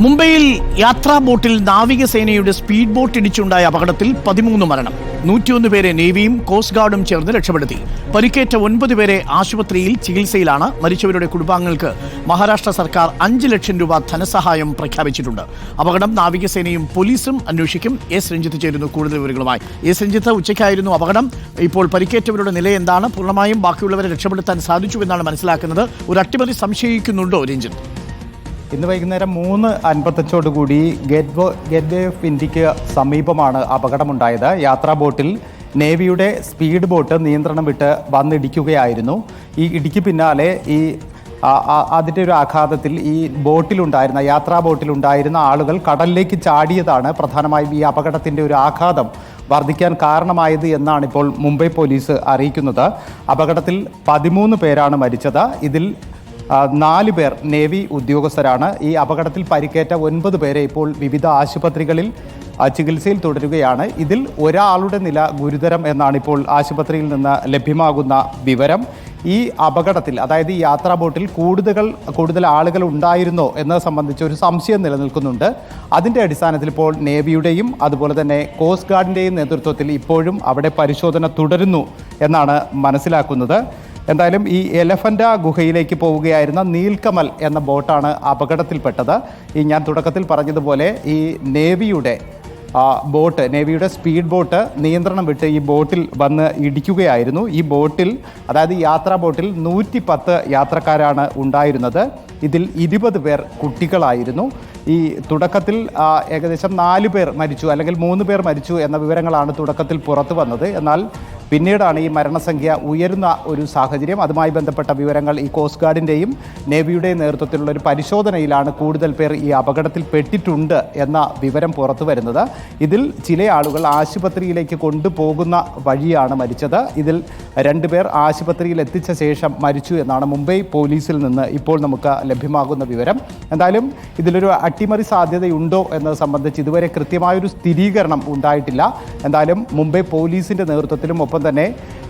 മുംബൈയിൽ യാത്രാ ബോട്ടിൽ നാവികസേനയുടെ സ്പീഡ് ബോട്ട് ഇടിച്ചുണ്ടായ അപകടത്തിൽ 13 മരണം. 101 പേരെ നേവിയും കോസ്റ്റ് ഗാർഡും ചേർന്ന് രക്ഷപ്പെടുത്തി. പരിക്കേറ്റ 9 പേരെ ആശുപത്രിയിൽ ചികിത്സയിലാണ്. മരിച്ചവരുടെ കുടുംബാംഗങ്ങൾക്ക് മഹാരാഷ്ട്ര സർക്കാർ 5 ലക്ഷം രൂപ ധനസഹായം പ്രഖ്യാപിച്ചിട്ടുണ്ട്. അപകടം നാവികസേനയും പോലീസും അന്വേഷിക്കും. എസ് രഞ്ജിത്ത് ചേരുന്നു കൂടുതൽ വിവരങ്ങളുമായി. എസ് രഞ്ജിത്ത്, ഉച്ചയ്ക്കായിരുന്നു അപകടം. ഇപ്പോൾ പരിക്കേറ്റവരുടെ നില എന്താണ്? പൂർണ്ണമായും ബാക്കിയുള്ളവരെ രക്ഷപ്പെടുത്താൻ സാധിച്ചു എന്നാണ് മനസ്സിലാക്കുന്നത്. ഒരു അട്ടിമറി സംശയിക്കുന്നുണ്ടോ രഞ്ജിത്ത്? ഇന്ന് വൈകുന്നേരം 3:55 ഗേറ്റ് വേ ഓഫ് ഇന്ത്യക്ക് സമീപമാണ് അപകടമുണ്ടായത്. യാത്രാ ബോട്ടിൽ നേവിയുടെ സ്പീഡ് ബോട്ട് നിയന്ത്രണം വിട്ട് വന്നിടിക്കുകയായിരുന്നു. ഈ ഇടിക്ക് പിന്നാലെ അതിൻ്റെ ഒരു ആഘാതത്തിൽ ഈ യാത്രാ ബോട്ടിലുണ്ടായിരുന്ന ആളുകൾ കടലിലേക്ക് ചാടിയതാണ് പ്രധാനമായും ഈ അപകടത്തിൻ്റെ ഒരു ആഘാതം വർദ്ധിക്കാൻ കാരണമായത് എന്നാണ് ഇപ്പോൾ മുംബൈ പോലീസ് അറിയിക്കുന്നത്. അപകടത്തിൽ 13 പേരാണ് മരിച്ചത്. ഇതിൽ 4 പേർ നേവി ഉദ്യോഗസ്ഥരാണ്. ഈ അപകടത്തിൽ പരിക്കേറ്റ 9 പേരെ ഇപ്പോൾ വിവിധ ആശുപത്രികളിൽ ചികിത്സയിൽ തുടരുകയാണ്. ഇതിൽ ഒരാളുടെ നില ഗുരുതരം എന്നാണ് ഇപ്പോൾ ആശുപത്രിയിൽ നിന്ന് ലഭ്യമാകുന്ന വിവരം. ഈ അപകടത്തിൽ, അതായത് ഈ യാത്രാ ബോട്ടിൽ കൂടുതൽ ആളുകൾ ഉണ്ടായിരുന്നോ എന്നത് സംബന്ധിച്ച് ഒരു സംശയം നിലനിൽക്കുന്നുണ്ട്. അതിൻ്റെ അടിസ്ഥാനത്തിൽ ഇപ്പോൾ നേവിയുടെയും അതുപോലെ തന്നെ കോസ്റ്റ് ഗാർഡിൻ്റെയും നേതൃത്വത്തിൽ ഇപ്പോഴും അവിടെ പരിശോധന തുടരുന്നു എന്നാണ് മനസ്സിലാക്കുന്നത്. എന്തായാലും ഈ എലഫൻ്റ ഗുഹയിലേക്ക് പോവുകയായിരുന്ന നീൽക്കമൽ എന്ന ബോട്ടാണ് അപകടത്തിൽപ്പെട്ടത്. ഞാൻ തുടക്കത്തിൽ പറഞ്ഞതുപോലെ ഈ നേവിയുടെ സ്പീഡ് ബോട്ട് നിയന്ത്രണം വിട്ട് ഈ ബോട്ടിൽ വന്ന് ഇടിക്കുകയായിരുന്നു. ഈ ബോട്ടിൽ, അതായത് യാത്രാ ബോട്ടിൽ 110 യാത്രക്കാരാണ് ഉണ്ടായിരുന്നത്. ഇതിൽ 20 പേർ കുട്ടികളായിരുന്നു. ഈ തുടക്കത്തിൽ ഏകദേശം 4 പേർ മരിച്ചു, അല്ലെങ്കിൽ 3 പേർ മരിച്ചു എന്ന വിവരങ്ങളാണ് തുടക്കത്തിൽ പുറത്തു വന്നത്. എന്നാൽ പിന്നീടാണ് ഈ മരണസംഖ്യ ഉയരുന്ന ഒരു സാഹചര്യം. അതുമായി ബന്ധപ്പെട്ട വിവരങ്ങൾ ഈ കോസ്റ്റ് ഗാർഡിൻ്റെയും നേവിയുടെയും നേതൃത്വത്തിലുള്ള ഒരു പരിശോധനയിലാണ് കൂടുതൽ പേർ ഈ അപകടത്തിൽ പെട്ടിട്ടുണ്ട് എന്ന വിവരം പുറത്തു വരുന്നത്. ഇതിൽ ചില ആളുകൾ ആശുപത്രിയിലേക്ക് കൊണ്ടുപോകുന്ന വഴിയാണ് മരിച്ചത്. ഇതിൽ 2 പേർ ആശുപത്രിയിൽ എത്തിച്ച ശേഷം മരിച്ചു എന്നാണ് മുംബൈ പോലീസിൽ നിന്ന് ഇപ്പോൾ നമുക്ക് ലഭ്യമാകുന്ന വിവരം. എന്തായാലും ഇതിലൊരു അട്ടിമറി സാധ്യതയുണ്ടോ എന്നത് സംബന്ധിച്ച് ഇതുവരെ കൃത്യമായൊരു സ്ഥിരീകരണം ഉണ്ടായിട്ടില്ല. എന്തായാലും മുംബൈ പോലീസിൻ്റെ നേതൃത്വത്തിലും ഒപ്പം തന്നെ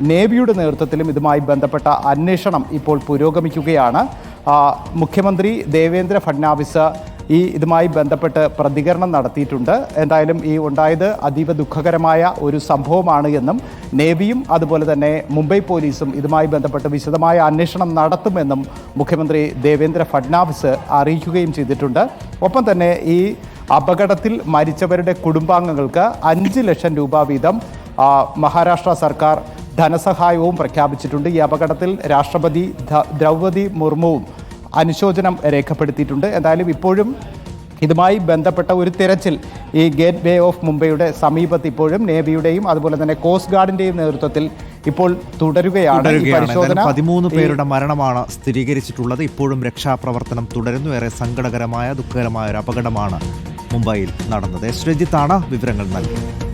നേവിയുടെ നേതൃത്വത്തിലും ഇതുമായി ബന്ധപ്പെട്ട അന്വേഷണം ഇപ്പോൾ പുരോഗമിക്കുകയാണ്. മുഖ്യമന്ത്രി ദേവേന്ദ്ര ഫഡ്നാവിസ് ഇതുമായി ബന്ധപ്പെട്ട് പ്രതികരണം നടത്തിയിട്ടുണ്ട്. എന്തായാലും ഉണ്ടായത് അതീവ ദുഃഖകരമായ ഒരു സംഭവമാണ് എന്നും നേവിയും അതുപോലെ തന്നെ മുംബൈ പോലീസും ഇതുമായി ബന്ധപ്പെട്ട് വിശദമായ അന്വേഷണം നടത്തുമെന്നും മുഖ്യമന്ത്രി ദേവേന്ദ്ര ഫഡ്നാവിസ് അറിയിക്കുകയും ചെയ്തിട്ടുണ്ട്. ഒപ്പം തന്നെ ഈ അപകടത്തിൽ മരിച്ചവരുടെ കുടുംബാംഗങ്ങൾക്ക് 5 ലക്ഷം രൂപ വീതം മഹാരാഷ്ട്ര സർക്കാർ ധനസഹായവും പ്രഖ്യാപിച്ചിട്ടുണ്ട്. ഈ അപകടത്തിൽ രാഷ്ട്രപതി ദ്രൗപദി മുർമുവും അനുശോചനം രേഖപ്പെടുത്തിയിട്ടുണ്ട്. എന്തായാലും ഇപ്പോഴും ഇതുമായി ബന്ധപ്പെട്ട ഒരു തിരച്ചിൽ ഈ ഗേറ്റ് വേ ഓഫ് മുംബൈയുടെ സമീപത്ത് ഇപ്പോഴും നേവിയുടെയും അതുപോലെ തന്നെ കോസ്റ്റ് ഗാർഡിൻ്റെയും നേതൃത്വത്തിൽ ഇപ്പോൾ തുടരുകയാണ്. 13 പേരുടെ മരണമാണ് സ്ഥിരീകരിച്ചിട്ടുള്ളത്. ഇപ്പോഴും രക്ഷാപ്രവർത്തനം തുടരുന്നു. ഏറെ സങ്കടകരമായ ദുഃഖകരമായ ഒരു അപകടമാണ് മുംബൈയിൽ നടന്നത്. എസ് രഞ്ജിത്താണ് വിവരങ്ങൾ നൽകിയത്.